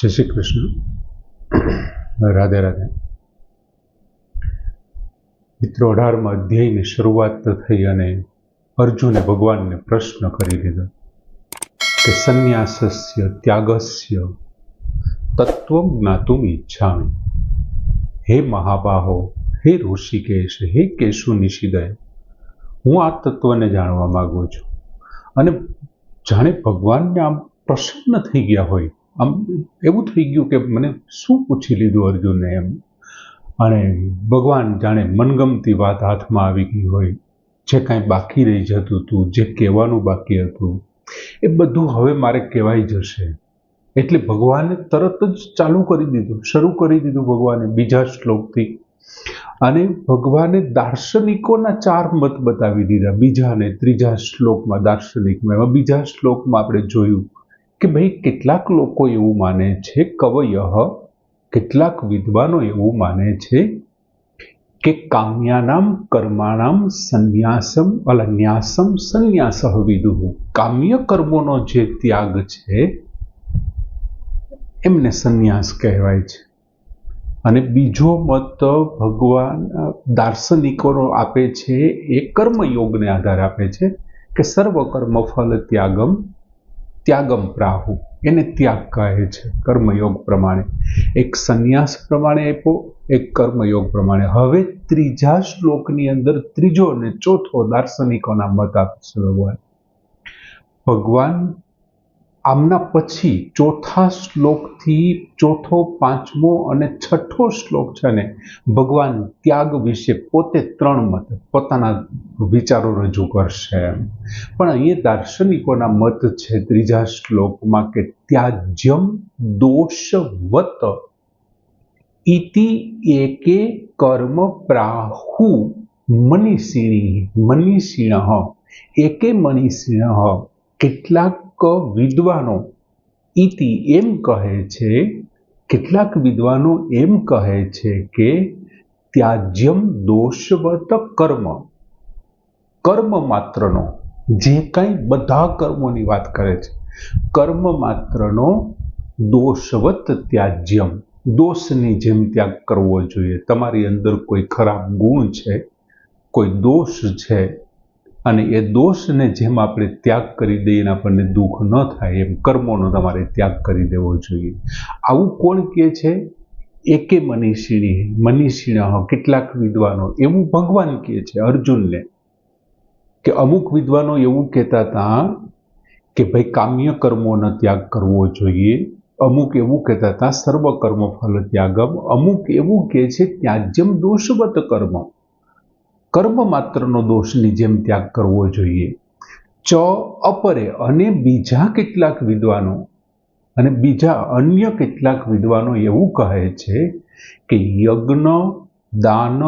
જય શ્રી કૃષ્ણ. રાધે રાધે. મિત્રો, 18મા અધ્યાયની શરૂઆત થઈ અને અર્જુને ભગવાનને પ્રશ્ન કરી દીધો કે સંન્યાસસ્ય ત્યાગસ્ય તત્વં જ્ઞાતુમ ઈચ્છામિ. હે મહાબાહો, હે ઋષિકેશ, હે કેશુ નિષિદય, હું આ તત્વને જાણવા માંગુ છું. અને જાણે ભગવાનને આમ પ્રસન્ન થઈ ગયા હોય, આમ એવું થઈ ગયું કે મને શું પૂછી લીધું અર્જુનને એમ. અને ભગવાન જાણે મનગમતી વાત હાથમાં આવી ગઈ હોય, જે કાંઈ બાકી રહી જતું હતું, જે કહેવાનું બાકી હતું, એ બધું હવે મારે કહેવાઈ જશે. એટલે ભગવાને તરત જ ચાલુ કરી દીધું, શરૂ કરી દીધું ભગવાને બીજા શ્લોકથી. અને ભગવાને દાર્શનિકોના 4 મત બતાવી દીધા બીજા અને ત્રીજા શ્લોકમાં. દાર્શનિકમાં એમાં બીજા શ્લોકમાં આપણે જોયું કે ભાઈ કેટલાક લોકો એવું માને છે, કવયઃ, કેટલાક વિદ્વાનો એવું માને છે કે કામ્યાનામ કર્માણામ ન્યાસમ સંન્યાસઃ વિદુઃ. કામ્ય કર્મોનો જે ત્યાગ છે એમને સંન્યાસ કહેવાય છે. અને બીજો મત ભગવાન દાર્શનિકોનો આપે છે, એ કર્મયોગને આધાર આપે છે કે સર્વ કર્મ ફલ ત્યાગમ પ્રાહુ, એને ત્યાગ કહે છે કર્મયોગ પ્રમાણે. એક સંન્યાસ પ્રમાણે આપ્યો, એક કર્મયોગ પ્રમાણે. હવે ત્રીજા શ્લોકની અંદર ત્રીજો અને ચોથો દાર્શનિકોના મત આપે છે ભગવાન. આમના પછી ચોથા શ્લોકથી ચોથો, પાંચમો અને છઠ્ઠો શ્લોક છે ને, ભગવાન ત્યાગ વિશે પોતે 3 મત, પોતાના વિચારો રજૂ કરશે. પણ અહીંયા દાર્શનિકોના મત છે ત્રીજા શ્લોકમાં કે ત્યાજ્યમ દોષવત ઇતિ એકે કર્મ પ્રાહુ મનીષિણઃ. એકે મનીષિણઃ, કેટલાક વિદ્વાનો ઇતિ એમ કહે છે, કેટલાક વિદ્વાનો એમ કહે છે કે ત્યાજ્યમ દોષવત કર્મ, કર્મ માત્રનો, જે કાંઈ બધા કર્મોની વાત કરે છે, કર્મ માત્રનો દોષવત ત્યાજ્યમ, દોષની જેમ ત્યાગ કરવો જોઈએ. તમારી અંદર કોઈ ખરાબ ગુણ છે, કોઈ દોષ છે, અને એ દોષને જેમ આપણે ત્યાગ કરી દઈએ અને આપણને દુઃખ ન થાય એમ કર્મોનો તમારે ત્યાગ કરી દેવો જોઈએ. આવું કોણ કહે છે? એકે મનીષિણઃ, કેટલાક વિદ્વાનો. એવું ભગવાન કહે છે અર્જુનને કે અમુક વિદ્વાનો એવું કહેતા હતા કે ભાઈ કામ્ય કર્મોનો ત્યાગ કરવો જોઈએ, અમુક એવું કહેતા હતા સર્વ કર્મ ફલ ત્યાગમ, અમુક એવું કહે છે ત્યાજ્યમ દોષવત કર્મ, કર્મ માત્રનો દોષની જેમ ત્યાગ કરવો જોઈએ. અપરે, અને બીજા કેટલાક વિદ્વાનો, અને બીજા અન્ય કેટલાક વિદ્વાનો એવું કહે છે કે યજ્ઞ દાન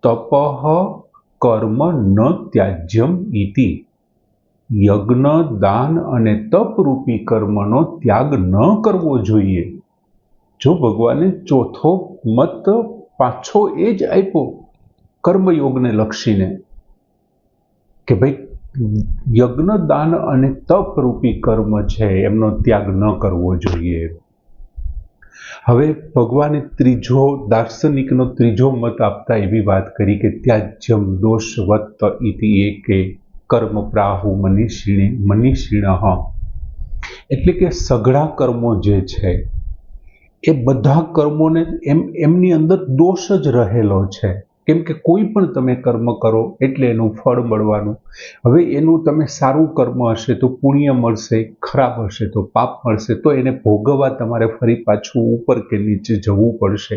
તપઃ કર્મ ન ત્યાજ્યમ ઇતિ. યજ્ઞ દાન અને તપરૂપી કર્મનો ત્યાગ ન કરવો જોઈએ. જો ભગવાને ચોથો મત પાછો એ જ આપ્યો કર્મયોગને લક્ષીને કે ભાઈ યજ્ઞ દાન અને તપરૂપી કર્મ છે એમનો ત્યાગ ન કરવો જોઈએ. હવે ભગવાને ત્રીજો દાર્શનિકનો ત્રીજો મત આપતા એવી વાત કરી કે ત્યાજ્યમ દોષવત ઇતિ એકે કર્મ પ્રાહુ મનીષિણઃ. એટલે કે સઘળા કર્મો જે છે એ બધા કર્મોને એમની અંદર દોષ જ રહેલો છે. કેમ કે કોઈ પણ તમે કર્મ કરો એટલે એનું ફળ મળવાનું. હવે એનું તમે સારું કર્મ હશે તો પુણ્ય મળશે, ખરાબ હશે તો પાપ મળશે. તો એને ભોગવવા તમારે ફરી પાછું ઉપર કે નીચે જવું પડશે,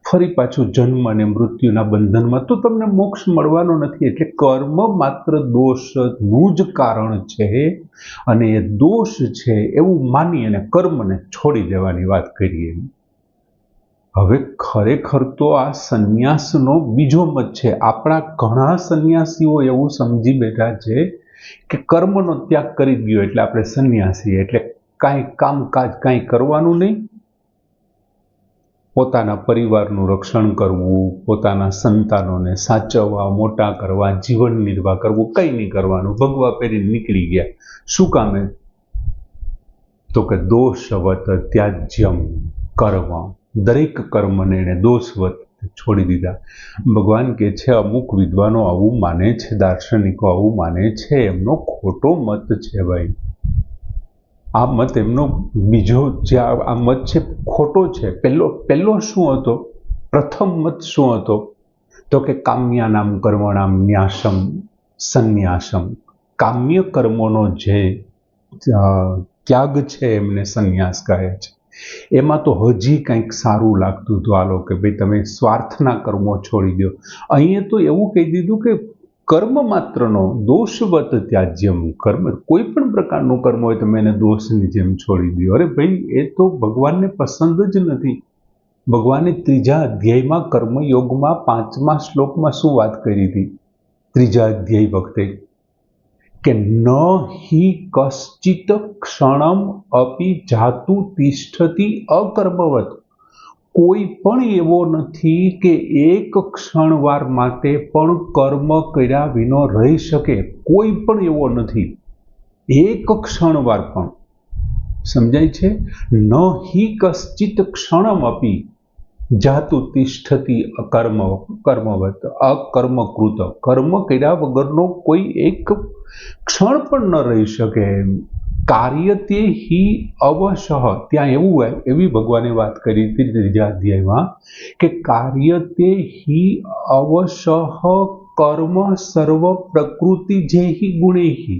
ફરી પાછું જન્મ અને મૃત્યુના બંધનમાં. તો તમને મોક્ષ મળવાનો નથી. એટલે કર્મ માત્ર દોષનું જ કારણ છે, અને એ દોષ છે એવું માની અને કર્મને છોડી દેવાની વાત કરીએ. હવે ખરેખર તો આ સંન્યાસનો બીજો મત છે. આપણા ઘણા સંન્યાસીઓ એવું સમજી બેઠા છે કે કર્મનો ત્યાગ કરી દો એટલે આપણે સંન્યાસી, એટલે કાંઈ કામકાજ કાંઈ કરવાનું નહીં, પોતાના પરિવારનું રક્ષણ કરવું, પોતાના સંતાનોને સાચવવા, મોટા કરવા, જીવન નિર્વાહ કરવું, કંઈ નહીં કરવાનું, ભગવા પહેરીને નીકળી ગયા. શું કામે? તો કે દોષવત ત્યાજ્યમ કર્મ, દરેક કર્મને એને દોષવત છોડી દીધા. ભગવાન કે છે અમુક વિદ્વાનો આવું માને છે, દાર્શનિકો આવું માને છે, એમનો ખોટો મત છે ભાઈ. આ મત એમનો બીજો જે આ મત છે ખોટો છે. પહેલો શું હતો? પ્રથમ મત શું હતો? તો કે કામ્યાનામ કર્મણામ ન્યાસમ સંન્યાસમ. કામ્ય કર્મોનો જે ત્યાગ છે એમને સંન્યાસ કહે છે. એમાં તો હજી કંઈક સારું લાગતું હતું, આલો કે ભાઈ તમે સ્વાર્થના કર્મો છોડી દો. અહીંયા તો એવું કહી દીધું કે કર્મ માત્રનો દોષવત ત્યાજ્યમ, કર્મ કોઈ પણ પ્રકારનું કર્મ હોય તમે એને દોષની જેમ છોડી દો. અરે ભાઈ એ તો ભગવાનને પસંદ જ નથી. ભગવાને 3જા અધ્યાયમાં કર્મયોગમાં 5મા શ્લોકમાં શું વાત કરી હતી? 3જા અધ્યાય વખતે કે ન હિ કશ્ચિત ક્ષણમ અપી જાતુ તિષ્ઠતિ અકર્મવત. કોઈ પણ એવો નથી કે એક ક્ષણવાર માટે પણ કર્મ કર્યા વિનો રહી શકે. કોઈ પણ એવો નથી, એક ક્ષણવાર પણ. સમજાય છે? ન હિ કશ્ચિત ક્ષણમ અપી જાતુ તિષ્ઠતિ કર્મવત અકર્મકૃત. કર્મ કર્યા વગરનો કોઈ એક ક્ષણ પણ ન રહી શકે. કાર્યતે હિ અવશઃ, ત્યાં એવું હોય એવી ભગવાને વાત કરી હતી 3જા અધ્યાયમાં કે કાર્યતે હિ અવશઃ કર્મ સર્વ પ્રકૃતિ જે હિ ગુણેહિ.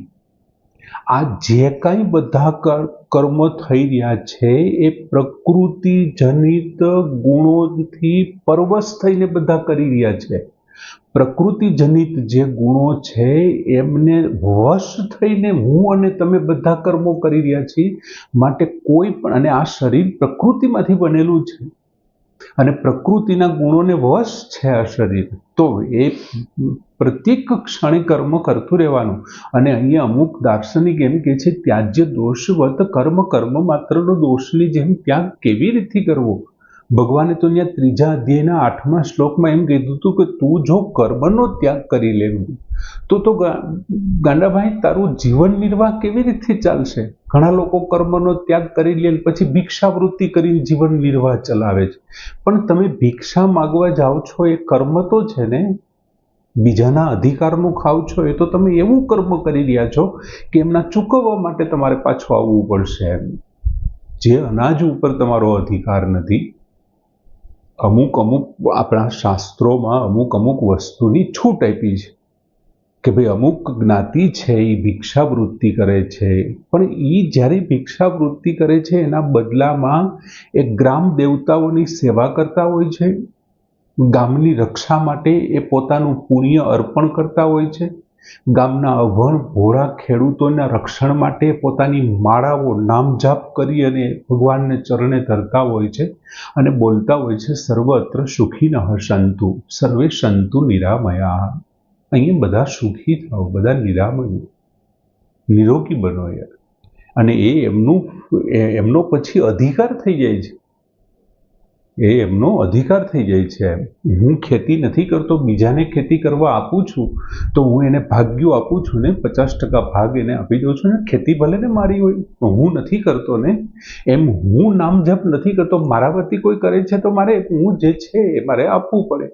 આ જે કાંઈ બધા કર્મો થઈ રહ્યા છે એ પ્રકૃતિ જનિત ગુણોથી પરવશ થઈને બધા કરી રહ્યા છે. પ્રકૃતિ જનિત જે ગુણો છે એમને વશ થઈને હું અને તમે બધા કર્મો કરી રહ્યા છીએ. માટે કોઈ પણ, અને આ શરીર પ્રકૃતિમાંથી બનેલું છે અને પ્રકૃતિના ગુણોને વશ છે આ શરીર, તો એ પ્રત્યેક ક્ષણે કર્મ કરતું રહેવાનું. અને અહીંયા અમુક દાર્શનિક એમ કે છે ત્યાજ્ય દોષવત કર્મ, કર્મ માત્રનો દોષની જેમ ત્યાગ કેવી રીતે કરવો? ભગવાને તો ત્યાં 3જા અધ્યાયના 8મા શ્લોકમાં એમ કીધું હતું કે તું જો કર્મનો ત્યાગ કરી લેવું તો ગાંડાભાઈ તારું જીવન નિર્વાહ કેવી રીતે ચાલશે? ઘણા લોકો કર્મનો ત્યાગ કરી લે પછી ભિક્ષાવૃત્તિ કરીને જીવન નિર્વાહ ચલાવે છે. પણ તમે ભિક્ષા માગવા જાઓ છો એ કર્મ તો છે ને, બીજાના અધિકારનું ખાવ છો એ તો તમે એવું કર્મ કરી રહ્યા છો કે એમના ચૂકવવા માટે તમારે પાછું આવવું પડશે. જે અનાજ ઉપર તમારો અધિકાર નથી, અમુક આપણા શાસ્ત્રોમાં અમુક વસ્તુની છૂટ આપી છે કે ભાઈ અમુક જ્ઞાતિ છે એ ભિક્ષાવૃત્તિ કરે છે, પણ એ જ્યારે ભિક્ષાવૃત્તિ કરે છે એના બદલામાં એ ગ્રામ દેવતાઓની સેવા કરતા હોય છે, ગામની રક્ષા માટે એ પોતાનું પુણ્ય અર્પણ કરતા હોય છે, ગામના અભણ ભોળા ખેડૂતોના રક્ષણ માટે પોતાની માળાઓ નામજાપ કરી અને ભગવાનને ચરણે ધરતા હોય છે અને બોલતા હોય છે સર્વત્ર સુખીનઃ સંતુ સર્વે સંતુ નિરામયા. અહીંયા બધા સુખી થાઓ, બધા નિરામય નિરોગી બનો યાર. અને એ એમનો પછી અધિકાર થઈ જાય છે. એ એમનો અધિકાર થઈ જાય છે. હું ખેતી નથી કરતો, બીજાને ખેતી કરવા આપું છું તો હું એને ભાગ્યું આપું છું ને, 50% ભાગ એને આપી દઉં છું ને. ખેતી ભલે ને મારી હોય, હું નથી કરતો ને, એમ હું નામ જપ નથી કરતો, મારા વતી કોઈ કરે છે તો મારે હું જે છે એ મારે આપવું પડે.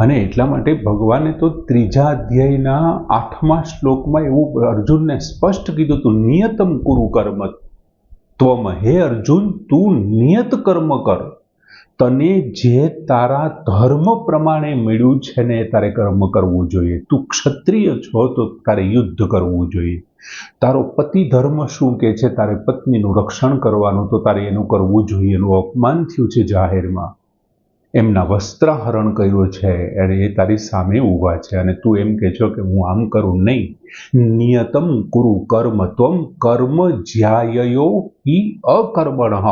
અને એટલા માટે ભગવાને તો 3જા અધ્યાયના 8મા શ્લોકમાં એવું અર્જુનને સ્પષ્ટ કીધું હતું, નિયતમ કુરુ કર્મ ત્વમ. હે અર્જુન, તું નિયત કર્મ કર. તને જે તારા ધર્મ પ્રમાણે મળ્યું છે ને તારે કર્મ કરવું જોઈએ. તું ક્ષત્રિય છો તો તારે યુદ્ધ કરવું જોઈએ. તારો પતિ ધર્મ શું કે છે, તારે પત્નીનું રક્ષણ કરવાનું, તો તારે એનું કરવું જોઈએ. એનું અપમાન થયું છે જાહેરમાં, એમના વસ્ત્રાહરણ કર્યો છે અને એ તારી સામે ઊભા છે અને તું એમ કહે છો કે હું આમ કરું નહીં. નિયતમ કુરુ કર્મ ત્વમ કર્મ જ્યાયયો હિ અકર્મણઃ.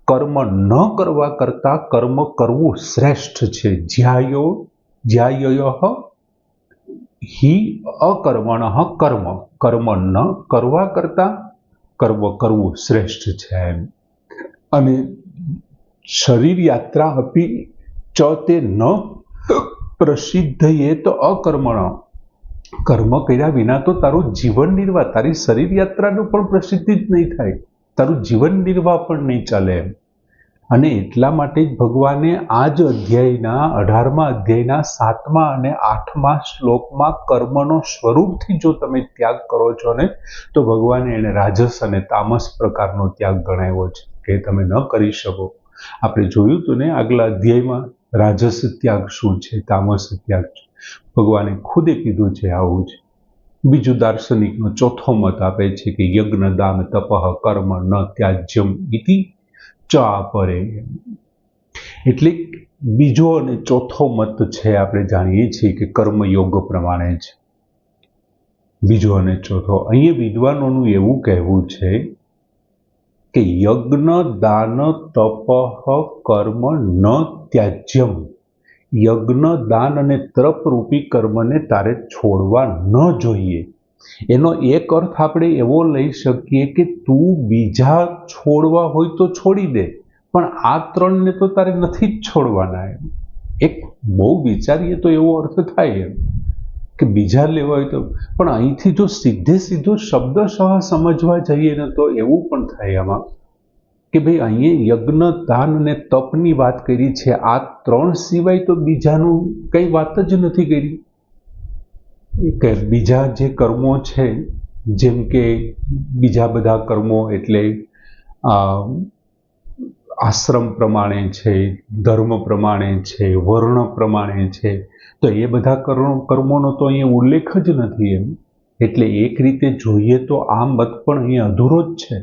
કર્મ ન કરવા કરતા કર્મ કરવું શ્રેષ્ઠ છે. જ્યાયયો હિ અકર્મણઃ કર્મ. કર્મ ન કરવા કરતા કર્મ કરવું શ્રેષ્ઠ છે. અને શરીર યાત્રા અપી ચ તે ન પ્રસિદ્ધયેત અકર્મણ. કર્મ કર્યા વિના તો તારું જીવન નિર્વાહ, તારી શરીર યાત્રાનું પણ પ્રસિદ્ધિ જ નહીં થાય, તારું જીવન નિર્વાહ પણ નહીં ચાલે એમ. અને એટલા માટે જ ભગવાને આ જ અધ્યાયના 18મા અધ્યાયના 7મા અને 8મા શ્લોકમાં કર્મનો સ્વરૂપથી જો તમે ત્યાગ કરો છો ને તો ભગવાને એને રાજસ અને તામસ પ્રકારનો ત્યાગ ગણાવ્યો છે કે તમે ન કરી શકો. આપણે જોયું હતું ને આગલા અધ્યાયમાં રાજસ ત્યાગ શું છે, તામસ ત્યાગ છે. ભગવાને ખુદે કીધું છે આવું છે. બીજું દાર્શનિકનો ચોથો મત આપે છે કે યજ્ઞ દાન તપઃ કર્મ ન ત્યાજ્યમ ઇતિ ચા પરે. એટલે બીજો અને ચોથો મત છે આપણે જાણીએ છીએ કે કર્મયોગ પ્રમાણે છે. બીજો અને ચોથો અહીંયા વિદ્વાનોનું એવું કહેવું છે કે યજ્ઞ દાન તપઃ કર્મ ન ત્યાજ્યમ. યજ્ઞ દાન અને તપ રૂપી કર્મને તારે છોડવા ન જોઈએ. એનો એક અર્થ આપણે એવો લઈ શકીએ કે તું બીજા છોડવા હોય તો છોડી દે, પણ આ ત્રણને તો તારે નથી જ છોડવાના. એમ એક બહુ વિચારીએ તો એવો અર્થ થાય એમ કે બીજા લેવા હોય તો, પણ અહીંથી જો સીધે સીધો શબ્દશઃ સમજવા જઈએ ને તો એવું પણ થાય આમાં કે ભાઈ અહીંયા યજ્ઞ દાન અને તપની વાત કરી છે, આ ત્રણ સિવાય તો બીજાનું કઈ વાત જ નથી કરી. કે બીજા જે કર્મો છે જેમ કે બીજા બધા કર્મો એટલે આશ્રમ પ્રમાણે છે, ધર્મ પ્રમાણે છે, વર્ણ પ્રમાણે છે, તો એ બધા કર્મોનો તો અહીંયા ઉલ્લેખ જ નથી એમ. એટલે એક રીતે જોઈએ તો આ મત પણ અહીંયા અધૂરો જ છે.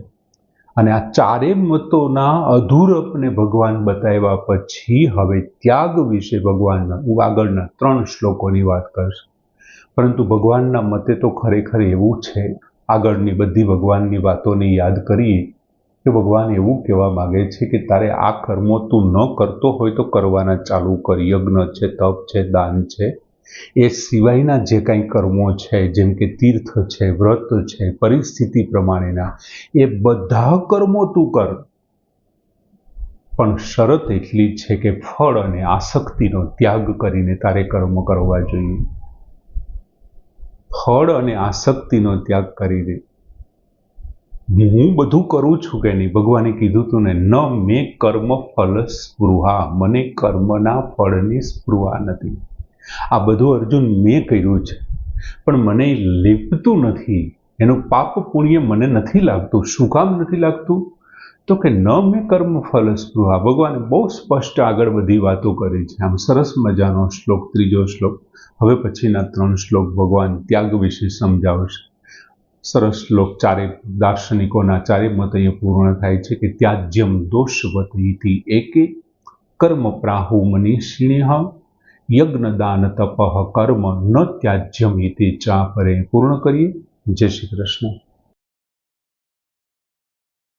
અને આ ચારે મતોના અધૂરપને ભગવાન બતાવ્યા પછી હવે ત્યાગ વિશે ભગવાનના આગળના 3 શ્લોકોની વાત કરશે. પરંતુ ભગવાનના મતે તો ખરેખર એવું છે, આગળની બધી ભગવાનની વાતોને યાદ કરીએ કે ભગવાન એવું કહેવા માગે છે કે તારે આ કર્મો તું ન કરતો હોય તો કરવાના ચાલુ કર. યજ્ઞ છે, તપ છે, દાન છે, એ સિવાયના જે કાંઈ કર્મો છે જેમ કે તીર્થ છે, વ્રત છે, પરિસ્થિતિ પ્રમાણેના એ બધા કર્મો તું કર, પણ શરત એટલી છે કે ફળ અને આસક્તિનો ત્યાગ કરીને તારે કર્મ કરવા જોઈએ. ફળ અને આસક્તિનો ત્યાગ કરીને હું બધું કરું છું કે નહીં, ભગવાને કીધું તું ને ન મેં કર્મ ફલ સ્પૃહા, મને કર્મના ફળની સ્પૃહા નથી. આ બધું અર્જુન મેં કર્યું છે પણ મને લીપતું નથી, એનું પાપ પુણ્ય મને નથી લાગતું. શું કામ નથી લાગતું? તો કે ન મેં કર્મ ફલ સ્પૃહા. ભગવાને બહુ સ્પષ્ટ આગળ બધી વાતો કરી છે. આમ સરસ મજાનો શ્લોક, 3જો શ્લોક. હવે પછીના 3 શ્લોક ભગવાન ત્યાગ વિશે સમજાવશે. સરસ શ્લોક. ચારે દાર્શનિકોના ચારે મત અહીંયા પૂર્ણ થાય છે કે ત્યાજ્યમ દોષવત ઇતિ એકે કર્મ પ્રાહુ મનીષિણઃ યજ્ઞ દાન તપઃ કર્મ ન ત્યાજ્યમ ઇતિ ચા પરે. પૂર્ણ કરીએ. જય શ્રી કૃષ્ણ.